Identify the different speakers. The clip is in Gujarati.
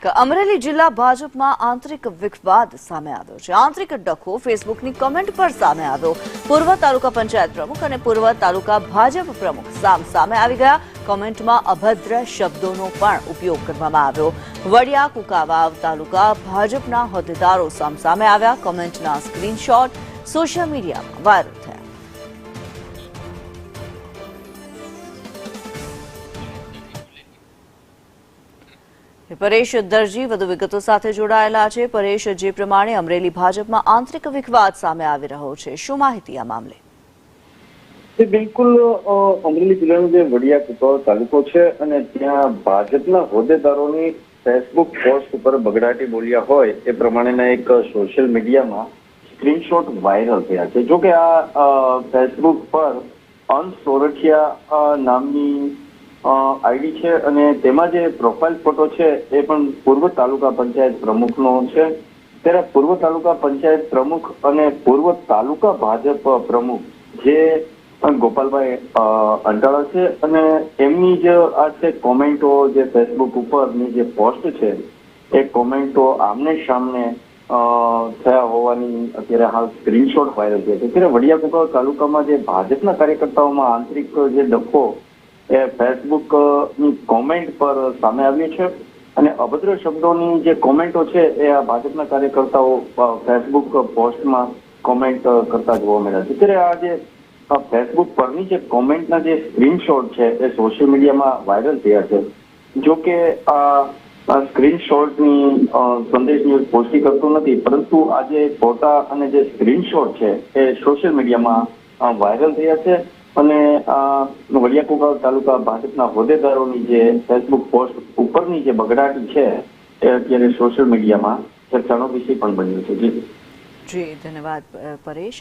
Speaker 1: અમરેલી જિલ્લા ભાજપમાં આંતરિક વિવાદ સામે આવ્યો છે। આંતરિક ડખો ફેસબુકની કમેન્ટ પર સામે આવ્યો। પૂર્વ તાલુકા પંચાયત પ્રમુખ અને પૂર્વ તાલુકા ભાજપ પ્રમુખ સામે આવી ગયા। કમેન્ટમાં અભદ્ર શબ્દોનો પણ ઉપયોગ કરવામાં આવ્યો। વડિયા કુકાવાવ તાલુકા ભાજપના હોદ્દેદારો સામે આવ્યા। કમેન્ટના સ્ક્રીનશોટ સોશિયલ મીડિયામાં વાયરલ થયા। પરેશ દરજી વધુ વિગતો સાથે જોડાયેલા છે। પરેશ, જે પ્રમાણે અમરેલી ભાજપમાં આંતરિક વિવાદ સામે આવી રહ્યો છે, શું માહિતી આ મામલે?
Speaker 2: બિલકુલ, અમરેલી જિલ્લાનો જે વડિયા કુકાવાવ તાલુકો છે અને ત્યાં ભાજપના હોદ્દેદારોની ફેસબુક પોસ્ટ ઉપર બગડાટી બોલ્યા હોય એ પ્રમાણેના એક સોશિયલ મીડિયામાં સ્ક્રીનશોટ વાયરલ થયા છે। જો કે આ ફેસબુક પર અંશ સોરઠિયા નામની આઈડી છે અને તેમાં જે પ્રોફાઇલ ફોટો છે એ પણ પૂર્વ તાલુકા પંચાયત પ્રમુખનો છે। ત્યારે પૂર્વ તાલુકા પંચાયત પ્રમુખ અને પૂર્વ તાલુકા ભાજપ પ્રમુખ જે ગોપાલભાઈ અંટાળા છે અને એમની જે આ છે કોમેન્ટો જે ફેસબુક ઉપરની જે પોસ્ટ છે એ કોમેન્ટો આમને સામને થયા હોવાની અત્યારે હાલ સ્ક્રીનશોટ વાયરલ થયા છે। ત્યારે વડિયા કુકાવાવ તાલુકામાં જે ભાજપના કાર્યકર્તાઓમાં આંતરિક જે ડખો એ ફેસબુક ની કોમેન્ટ પર સામે આવ્યું છે અને અભદ્ર શબ્દોની જે કોમેન્ટો છે એ આ ભાજપના કાર્યકર્તાઓ ફેસબુક પોસ્ટમાં કોમેન્ટ કરતા જોવા મળ્યા છે। ત્યારે આ જે ફેસબુક પરની જે કોમેન્ટના જે સ્ક્રીનશોટ છે એ સોશિયલ મીડિયામાં વાયરલ થયા છે। જો કે આ સ્ક્રીનશોટની સંદેશ ન્યૂઝ પોસ્ટી કરતું નથી, પરંતુ આ જે ફોટા અને જે સ્ક્રીનશોટ છે એ સોશિયલ મીડિયામાં વાયરલ થયા છે અને વડિયા કુકાવાવ તાલુકા ભાજપના હોદ્દેદારોની જે ફેસબુક પોસ્ટ ઉપરની જે બગડાટી છે એ અત્યારે સોશિયલ મીડિયામાં ચર્ચાનો વિષય પણ બન્યો છે।
Speaker 1: જી ધન્યવાદ પરેશ।